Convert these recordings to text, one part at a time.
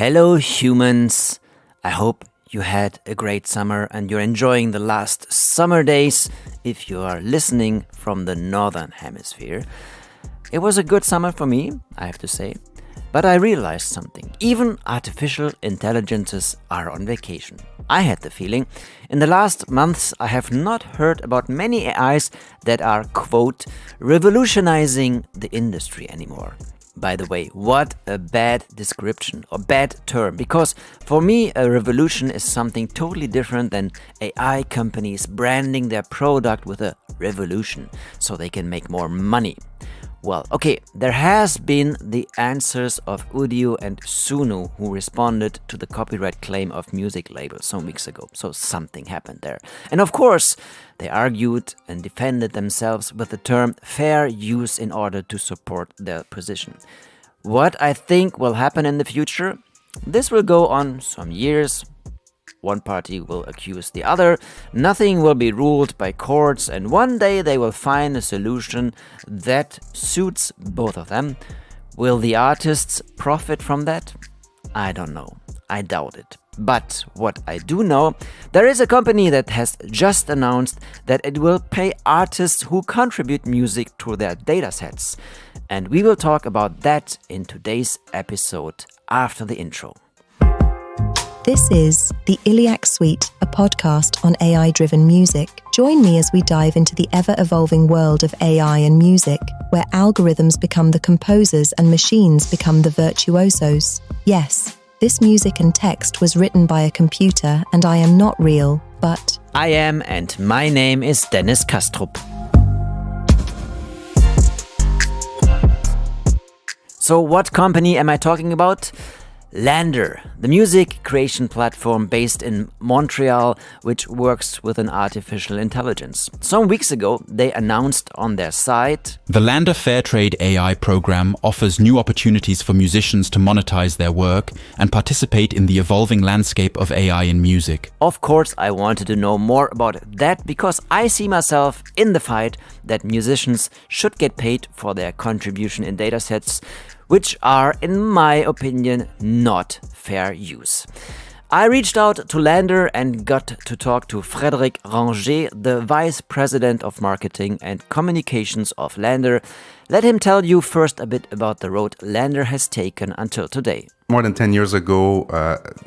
Hello, humans. I hope you had a great summer and you're enjoying the last summer days if you are listening from the northern hemisphere. It was a good summer for me, I have to say. But I realized something. Even artificial intelligences are on vacation. I had the feeling in the last months I have not heard about many AIs that are, quote, revolutionizing the industry anymore. By the way, what a bad description or bad term, because for me a revolution is something totally different than AI companies branding their product with a revolution so they can make more money. Well, okay, there has been the answers of Udio and Sunu who responded to the copyright claim of music labels some weeks ago, so something happened there. And of course, they argued and defended themselves with the term fair use in order to support their position. What I think will happen in the future? This will go on some years. One party will accuse the other, nothing will be ruled by courts, and one day they will find a solution that suits both of them. Will the artists profit from that? I don't know. I doubt it. But what I do know, there is a company that has just announced that it will pay artists who contribute music to their datasets. And we will talk about that in today's episode after the intro. This is the Illiac Suite, a podcast on AI-driven music. Join me as we dive into the ever-evolving world of AI and music, where algorithms become the composers and machines become the virtuosos. Yes, this music and text was written by a computer, and I am not real, but... I am, and my name is Dennis Kastrup. So what company am I talking about? LANDR, the music creation platform based in Montreal, which works with an artificial intelligence. Some weeks ago, they announced on their site, the LANDR Fairtrade AI program offers new opportunities for musicians to monetize their work and participate in the evolving landscape of AI in music. Of course, I wanted to know more about that because I see myself in the fight that musicians should get paid for their contribution in datasets, which are, in my opinion, not fair use. I reached out to LANDR and got to talk to Frédéric Ranger, the Vice President of Marketing and Communications of LANDR. Let him tell you first a bit about the road LANDR has taken until today. More than 10 years ago,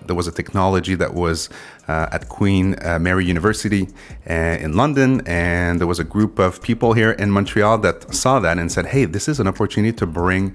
there was a technology that was at Queen Mary University in London, and there was a group of people here in Montreal that saw that and said, hey, this is an opportunity to bring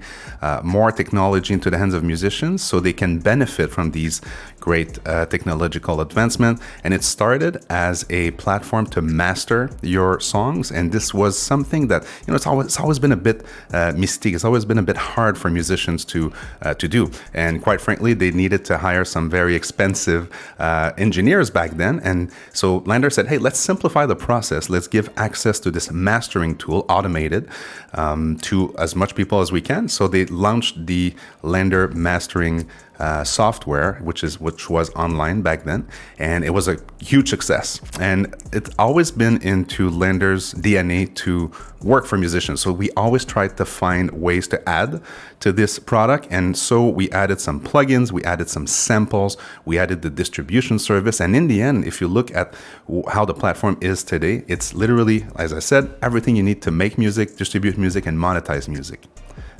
more technology into the hands of musicians so they can benefit from these great technological advancements. And it started as a platform to master your songs, and this was something that, it's always been a bit mystique. It's always been a bit hard for musicians to do. And quite frankly, they needed to hire some very expensive engineers back then. And so LANDR said, hey, let's simplify the process. Let's give access to this mastering tool, automated, to as much people as we can. So they launched the LANDR mastering software, which was online back then, and it was a huge success. And it's always been into LANDR's DNA to work for musicians. So we always tried to find ways to add to this product. And so we added some plugins, we added some samples, we added the distribution service. And in the end, if you look at how the platform is today, it's literally, as I said, everything you need to make music, distribute music, and monetize music.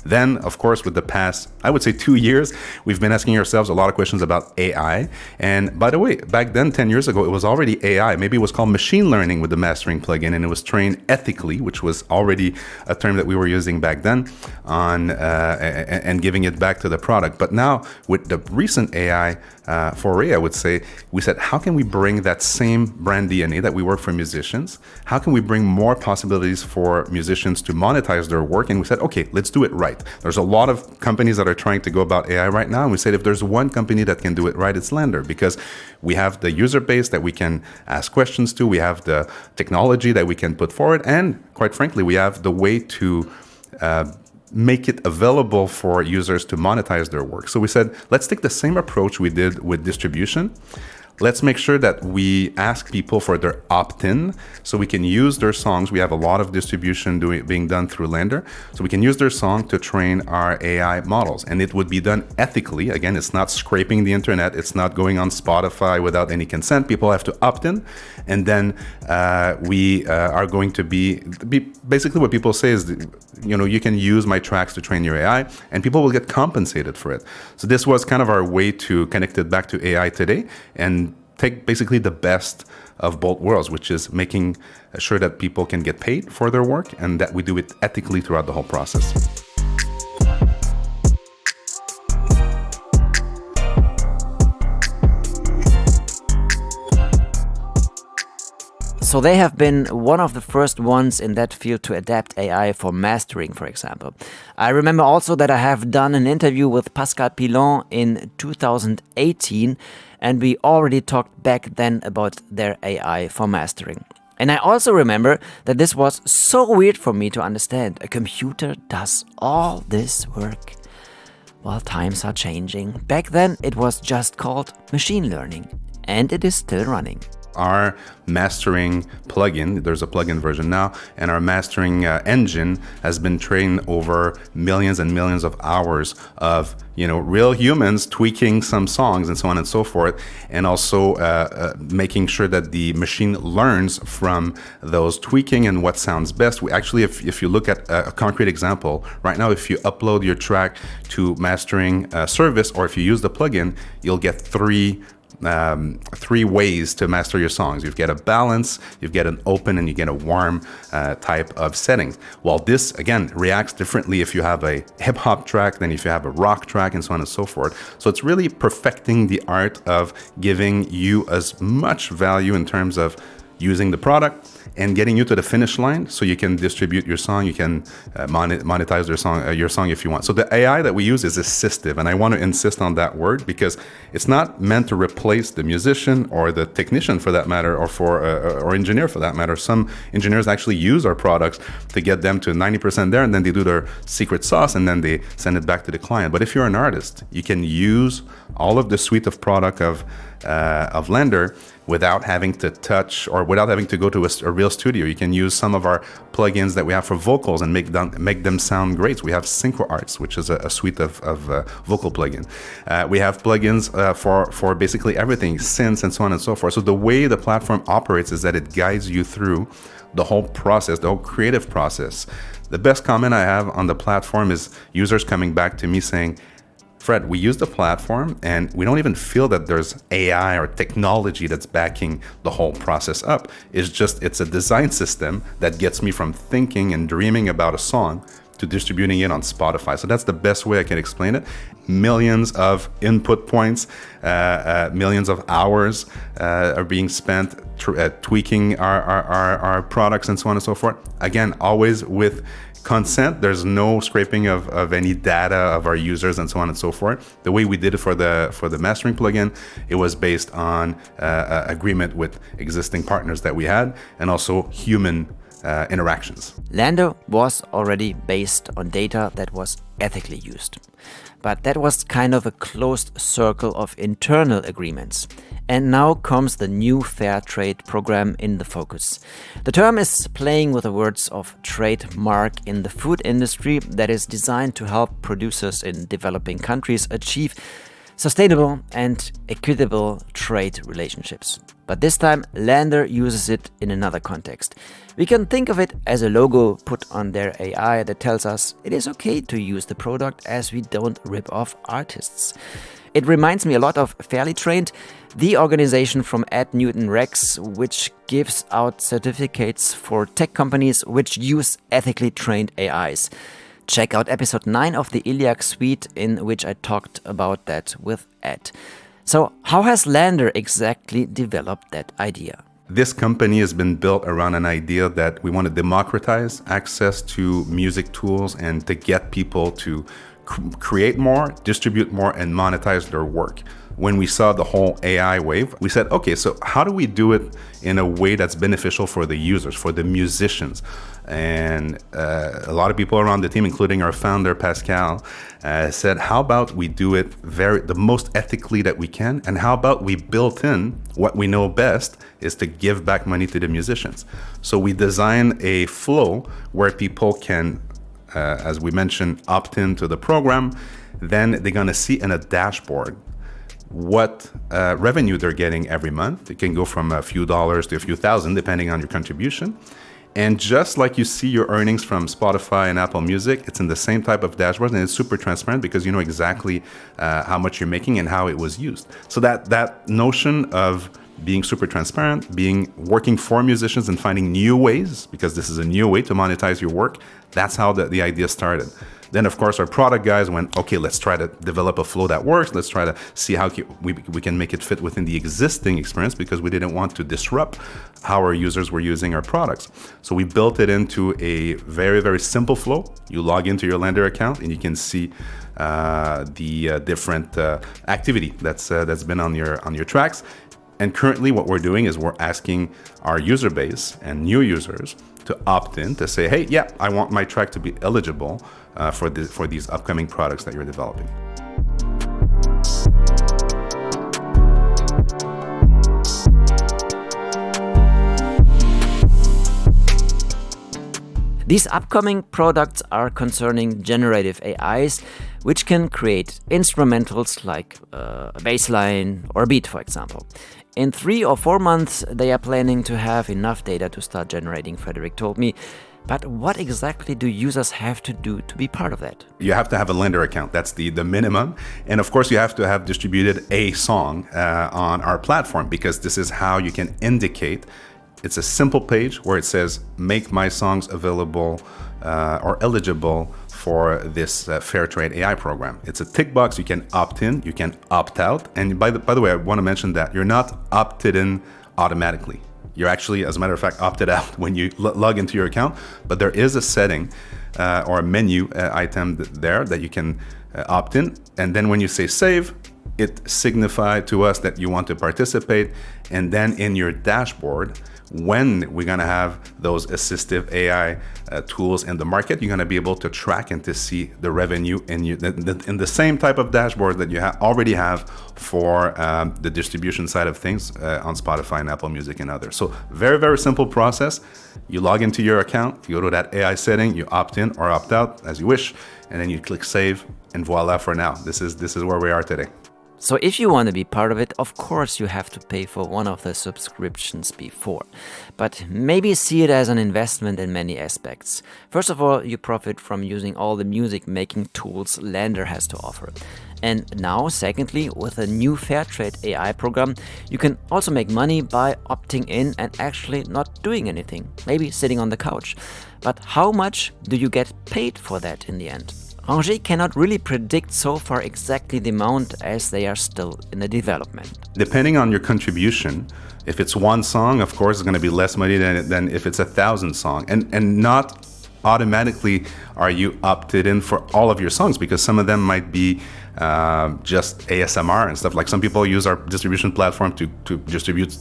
Then, of course, with the past, I would say 2 years, we've been asking ourselves a lot of questions about AI. And by the way, back then, 10 years ago, it was already AI. Maybe it was called machine learning with the mastering plugin, and it was trained ethically, which was already a term that we were using back then, on and giving it back to the product. But now, with the recent AI foray, I would say, we said, how can we bring that same brand DNA that we work for musicians? How can we bring more possibilities for musicians to monetize their work? And we said, okay, let's do it right. There's a lot of companies that are trying to go about AI right now. And we said, if there's one company that can do it right, it's LANDR, because we have the user base that we can ask questions to. We have the technology that we can put forward. And quite frankly, we have the way to make it available for users to monetize their work. So we said, let's take the same approach we did with distribution. let's make sure that we ask people for their opt-in so we can use their songs. We have a lot of distribution being done through LANDR, so we can use their song to train our AI models. And it would be done ethically. Again, it's not scraping the internet. It's not going on Spotify without any consent. People have to opt in. And then we are going to be basically what people say is, you can use my tracks to train your AI and people will get compensated for it. So this was kind of our way to connect it back to AI today and take basically the best of both worlds, which is making sure that people can get paid for their work and that we do it ethically throughout the whole process. So they have been one of the first ones in that field to adapt AI for mastering, for example. I remember also that I have done an interview with Pascal Pilon in 2018, and we already talked back then about their AI for mastering. And I also remember that this was so weird for me to understand. A computer does all this work. Well, times are changing. Back then it was just called machine learning, and it is still running. Our mastering plugin, there's a plugin version now, and our mastering engine has been trained over millions and millions of hours of real humans tweaking some songs and so on and so forth, and also making sure that the machine learns from those tweaking and what sounds best. We actually, if you look at a concrete example, right now, if you upload your track to mastering service, or if you use the plugin, you'll get three ways to master your songs. You get a balance, you get an open, and you get a warm type of settings. While this, again, reacts differently if you have a hip-hop track than if you have a rock track, and so on and so forth. So it's really perfecting the art of giving you as much value in terms of using the product and getting you to the finish line so you can distribute your song, you can monetize your song if you want. So the AI that we use is assistive, and I want to insist on that word because it's not meant to replace the musician or the technician for that matter, or engineer for that matter. Some engineers actually use our products to get them to 90% there, and then they do their secret sauce and then they send it back to the client. But if you're an artist, you can use all of the suite of product of LANDR without having to touch or without having to go to a real studio. You can use some of our plugins that we have for vocals and make them sound great. So we have Synchro Arts, which is a suite of vocal plugin. We have plugins for basically everything, synths and so on and so forth. So the way the platform operates is that it guides you through the whole process, the whole creative process. The best comment I have on the platform is users coming back to me saying, Fred, we use the platform and we don't even feel that there's AI or technology that's backing the whole process up. It's a design system that gets me from thinking and dreaming about a song to distributing it on Spotify. So that's the best way I can explain it. Millions of input points, millions of hours are being spent tweaking our products and so on and so forth. Again, always with consent. There's no scraping of any data of our users and so on and so forth. The way we did it for the mastering plugin, it was based on agreement with existing partners that we had and also human interactions. LANDR was already based on data that was ethically used. But that was kind of a closed circle of internal agreements. And now comes the new Fair Trade program in the focus. The term is playing with the words of trademark in the food industry that is designed to help producers in developing countries achieve sustainable and equitable trade relationships. But this time, LANDR uses it in another context. We can think of it as a logo put on their AI that tells us it is okay to use the product as we don't rip off artists. It reminds me a lot of Fairly Trained, the organization from Ed Newton Rex, which gives out certificates for tech companies which use ethically trained AIs. Check out episode 9 of the Illiac Suite, in which I talked about that with Ed. So, how has LANDR exactly developed that idea? This company has been built around an idea that we want to democratize access to music tools and to get people to create more, distribute more, and monetize their work. When we saw the whole AI wave, we said, okay, so how do we do it in a way that's beneficial for the users, for the musicians? And a lot of people around the team, including our founder, Pascal, said, how about we do it the most ethically that we can? And how about we built in what we know best is to give back money to the musicians. So we designed a flow where people can, as we mentioned, opt into the program. Then they're going to see in a dashboard what revenue they're getting every month. It can go from a few dollars to a few thousand, depending on your contribution. And just like you see your earnings from Spotify and Apple Music, it's in the same type of dashboard, and it's super transparent because you know exactly how much you're making and how it was used. So that notion of being super transparent, working for musicians and finding new ways, because this is a new way to monetize your work, that's how the idea started. Then, of course, our product guys went, okay, let's try to develop a flow that works. Let's try to see how we can make it fit within the existing experience, because we didn't want to disrupt how our users were using our products. So we built it into a very, very simple flow. You log into your LANDR account and you can see the different activity that's been on your tracks. And currently what we're doing is we're asking our user base and new users to opt in, to say, hey, yeah, I want my track to be eligible for these upcoming products that you're developing. These upcoming products are concerning generative AIs, which can create instrumentals like a bass line or a beat, for example. In 3 or 4 months, they are planning to have enough data to start generating, Frederick told me. But what exactly do users have to do to be part of that? You have to have a LANDR account. That's the minimum. And of course, you have to have distributed a song on our platform, because this is how you can indicate. It's a simple page where it says, make my songs available or eligible for this Fair Trade AI program. It's a tick box. You can opt in, you can opt out. And by the way, I want to mention that you're not opted in automatically. You're actually, as a matter of fact, opted out when you log into your account. But there is a setting or a menu item there that you can opt in. And then when you say save, it signifies to us that you want to participate. And then in your dashboard, when we're going to have those assistive AI tools in the market, you're going to be able to track and to see the revenue in the same type of dashboard that you already have for the distribution side of things on Spotify and Apple Music and others. So very, very simple process. You log into your account, you go to that AI setting, you opt in or opt out as you wish, and then you click save, and voila for now. This is where we are today. So if you want to be part of it, of course you have to pay for one of the subscriptions before. But maybe see it as an investment in many aspects. First of all, you profit from using all the music making tools LANDR has to offer. And now, secondly, with a new Fair Trade AI program, you can also make money by opting in and actually not doing anything, maybe sitting on the couch. But how much do you get paid for that in the end? Ranger cannot really predict so far exactly the amount, as they are still in the development. Depending on your contribution, if it's one song, of course, it's going to be less money than if it's 1,000 songs. And not automatically are you opted in for all of your songs, because some of them might be just ASMR and stuff. Like some people use our distribution platform to distribute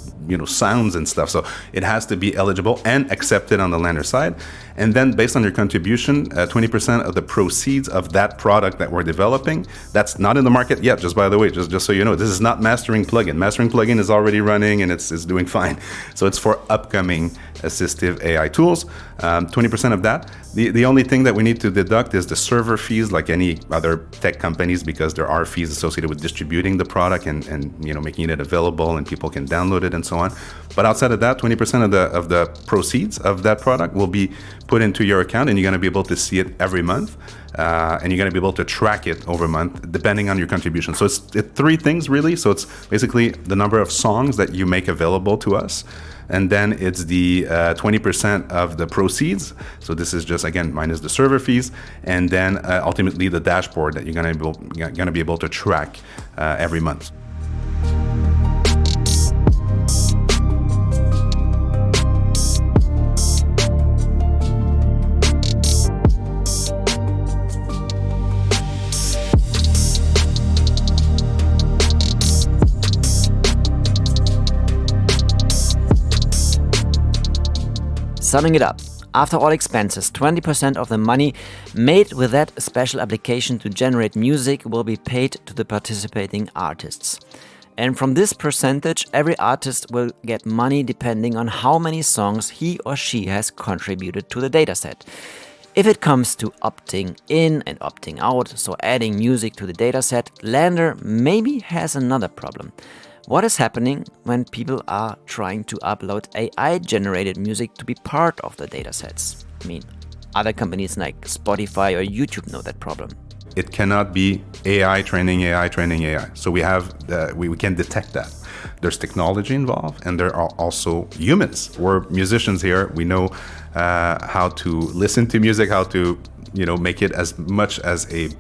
sounds and stuff. So it has to be eligible and accepted on the LANDR side. And then based on your contribution, 20% of the proceeds of that product that we're developing, that's not in the market yet, just by the way, just so you know, this is not Mastering Plugin. Mastering Plugin is already running and it's doing fine. So it's for upcoming assistive AI tools. 20% of that. The only thing that we need to deduct is the server fees, like any other tech companies, because there are fees associated with distributing the product and making it available and people can download it and so on. But outside of that, 20% of the proceeds of that product will be put into your account, and you're going to be able to see it every month, and you're going to be able to track it over a month depending on your contribution. So it's 3 things really. So it's basically the number of songs that you make available to us. And then it's the 20% of the proceeds. So this is just, again, minus the server fees. And then ultimately the dashboard that you're going to be able to track every month. Summing it up, after all expenses, 20% of the money made with that special application to generate music will be paid to the participating artists. And from this percentage, every artist will get money depending on how many songs he or she has contributed to the dataset. If it comes to opting in and opting out, so adding music to the dataset, LANDR maybe has another problem. What is happening when people are trying to upload AI-generated music to be part of the datasets? I mean, other companies like Spotify or YouTube know that problem. It cannot be AI training AI. So we can detect that. There's technology involved, and there are also humans. We're musicians here. We know how to listen to music, how to make it as much as a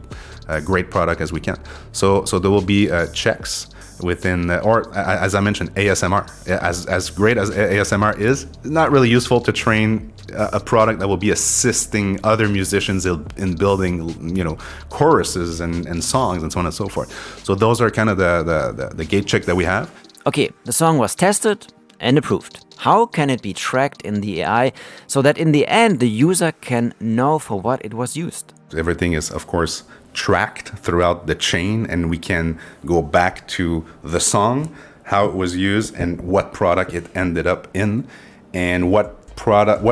great product as we can. So there will be checks within, or as I mentioned, ASMR. As great as ASMR is, not really useful to train a product that will be assisting other musicians in building, choruses and songs and so on and so forth. So those are kind of the gate check that we have. Okay, the song was tested and approved. How can it be tracked in the AI so that in the end the user can know for what it was used? Everything is, of course, tracked throughout the chain, and we can go back to the song, how it was used, and what product it ended up in, and what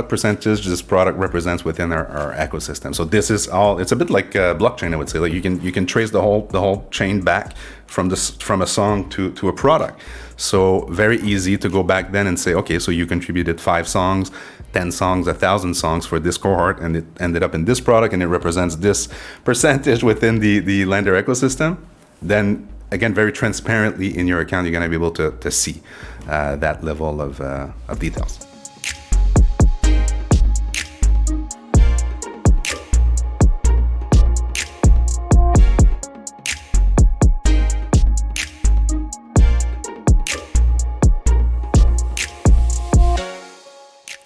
percentage this product represents within our ecosystem. So this is all. It's a bit like blockchain, I would say. Like you can trace the whole chain back from a song to a product. So very easy to go back then and say, okay, so you contributed 5 songs, 10 songs, 1,000 songs for this cohort, and it ended up in this product, and it represents this percentage within the LANDR ecosystem. Then again, very transparently in your account, you're going to be able to see that level of details.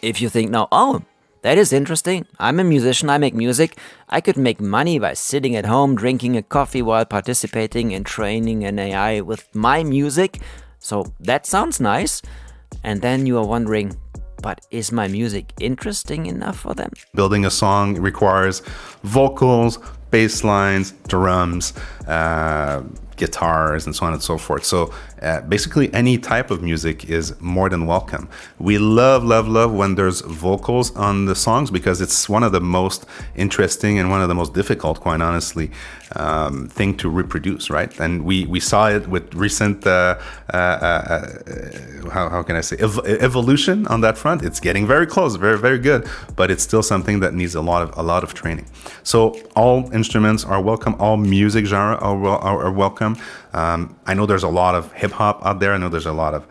If you think now, oh, that is interesting. I'm a musician, I make music. I could make money by sitting at home, drinking a coffee while participating in training an AI with my music. So that sounds nice. And then you are wondering, but is my music interesting enough for them? Building a song requires vocals, bass lines, drums, guitars, and so on and so forth. So basically any type of music is more than welcome. We love when there's vocals on the songs, because it's one of the most interesting and one of the most difficult, quite honestly, thing to reproduce, right? And we saw it with recent, how can I say, evolution on that front. It's getting very close, very, very good, but it's still something that needs a lot of training. So all instruments are welcome, all music genre are welcome. I know there's a lot of hip hop out there. I know there's a lot of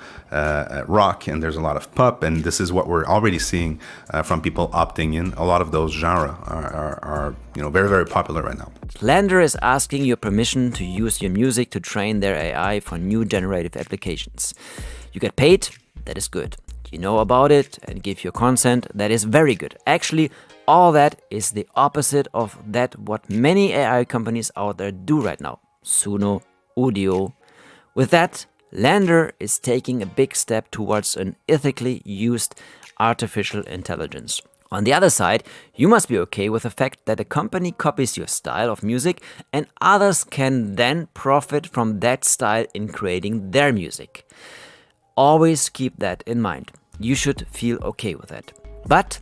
rock, and there's a lot of pop, and this is what we're already seeing from people opting in. A lot of those genres are very, very popular right now. LANDR is asking your permission to use your music to train their AI for new generative applications. You get paid, that is good. You know about it and give your consent, that is very good. Actually, all that is the opposite of that what many AI companies out there do right now. Suno, Udio. With that, LANDR is taking a big step towards an ethically used artificial intelligence. On the other side, you must be okay with the fact that a company copies your style of music and others can then profit from that style in creating their music. Always keep that in mind. You should feel okay with that. But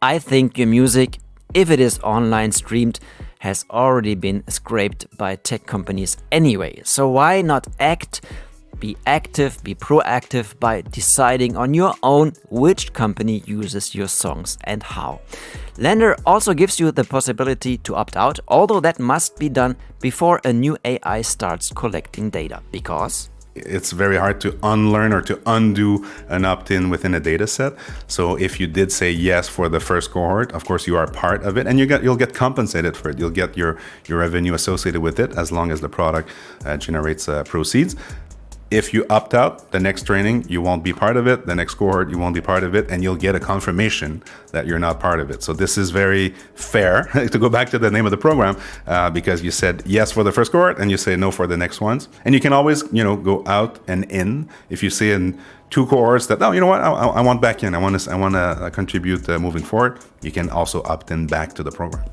I think your music, if it is online streamed, has already been scraped by tech companies anyway. So why not be active, be proactive by deciding on your own which company uses your songs and how. LANDR also gives you the possibility to opt out, although that must be done before a new AI starts collecting data, because it's very hard to unlearn or to undo an opt-in within a data set. So if you did say yes for the first cohort, of course you are part of it, and you'll get compensated for it. You'll get your revenue associated with it as long as the product generates proceeds. If you opt out, the next training, you won't be part of it. The next cohort, you won't be part of it, and you'll get a confirmation that you're not part of it. So this is very fair, to go back to the name of the program, because you said yes for the first cohort and you say no for the next ones. And you can always, go out and in. If you say in two cohorts that, oh, you know what, I want back in. I want to contribute moving forward. You can also opt in back to the program.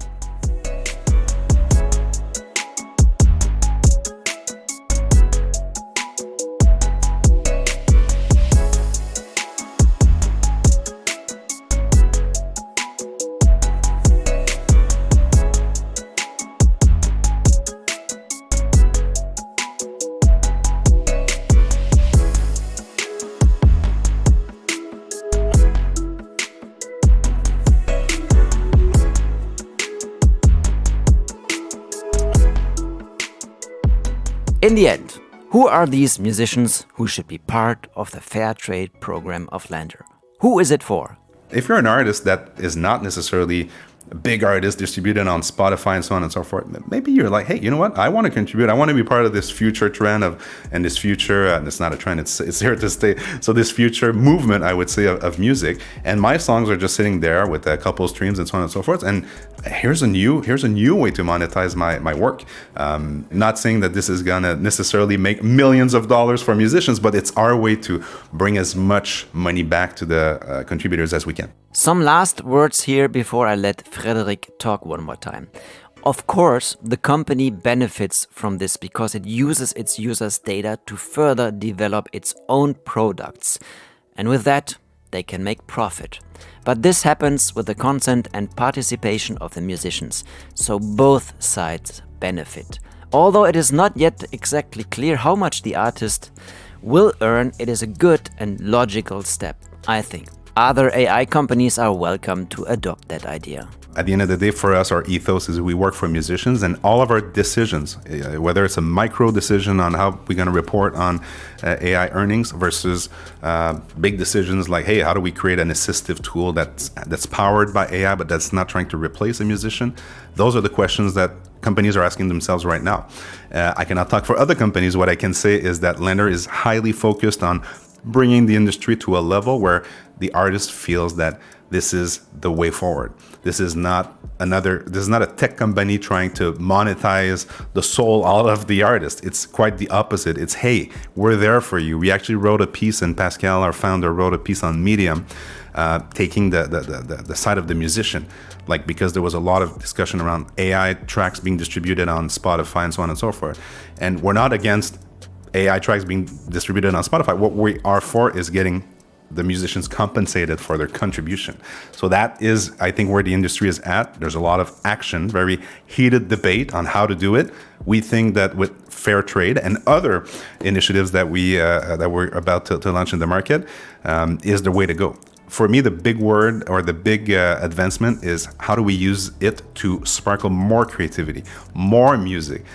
In the end, who are these musicians who should be part of the Fair Trade program of LANDR? Who is it for? If you're an artist that is not necessarily a big artist distributed on Spotify and so on and so forth, maybe you're like, hey, you know what? I want to contribute. I want to be part of this future trend and this future, and it's not a trend, it's here to stay. So this future movement, I would say, of music. And my songs are just sitting there with a couple streams and so on and so forth. And here's a new way to monetize my work. Not saying that this is gonna necessarily make millions of dollars for musicians, but it's our way to bring as much money back to the contributors as we can. Some last words here before I let Frédéric talk one more time. Of course, the company benefits from this because it uses its users' data to further develop its own products. And with that, they can make profit. But this happens with the consent and participation of the musicians, so both sides benefit. Although it is not yet exactly clear how much the artist will earn, it is a good and logical step, I think. Other AI companies are welcome to adopt that idea. At the end of the day, for us, our ethos is we work for musicians, and all of our decisions, whether it's a micro decision on how we're going to report on AI earnings versus big decisions like, hey, how do we create an assistive tool that's powered by AI but that's not trying to replace a musician? Those are the questions that companies are asking themselves right now. I cannot talk for other companies. What I can say is that LANDR is highly focused on bringing the industry to a level where the artist feels that this is the way forward. This is not a tech company trying to monetize the soul out of the artist. It's quite the opposite. It's, hey, we're there for you. We actually wrote a piece, and Pascal, our founder, wrote a piece on Medium, taking the side of the musician. Like, because there was a lot of discussion around AI tracks being distributed on Spotify and so on and so forth. And we're not against AI tracks being distributed on Spotify. What we are for is getting the musicians compensated for their contribution. So that is, I think, where the industry is at. There's a lot of action, very heated debate on how to do it. We think that with fair trade and other initiatives that we're about to launch in the market is the way to go. For me, the big word or the big advancement is how do we use it to sparkle more creativity, more music,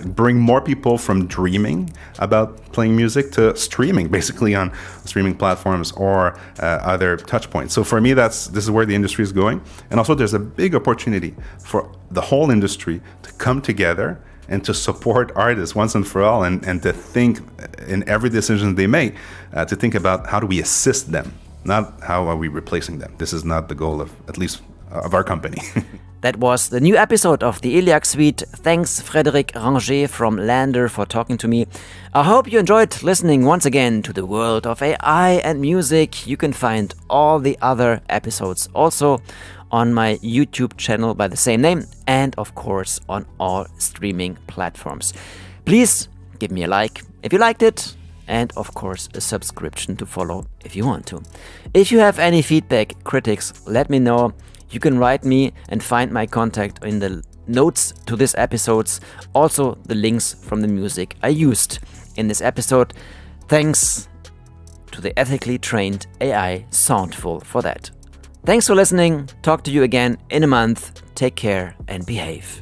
bring more people from dreaming about playing music to streaming, basically on streaming platforms or other touch points. So for me, this is where the industry is going. And also there's a big opportunity for the whole industry to come together and to support artists once and for all, and to think in every decision they make, to think about how do we assist them. Not how are we replacing them. This is not the goal of, at least, of our company. That was the new episode of the Illiac Suite. Thanks, Frédéric Ranger from LANDR, for talking to me. I hope you enjoyed listening once again to the world of AI and music. You can find all the other episodes also on my YouTube channel by the same name, and of course on all streaming platforms. Please give me a like if you liked it, and of course a subscription to follow if you want to. If you have any feedback, critics, let me know. You can write me and find my contact in the notes to this episodes, also the links from the music I used in this episode. Thanks to the ethically trained AI Soundful for that. Thanks for listening. Talk to you again in a month. Take care and behave.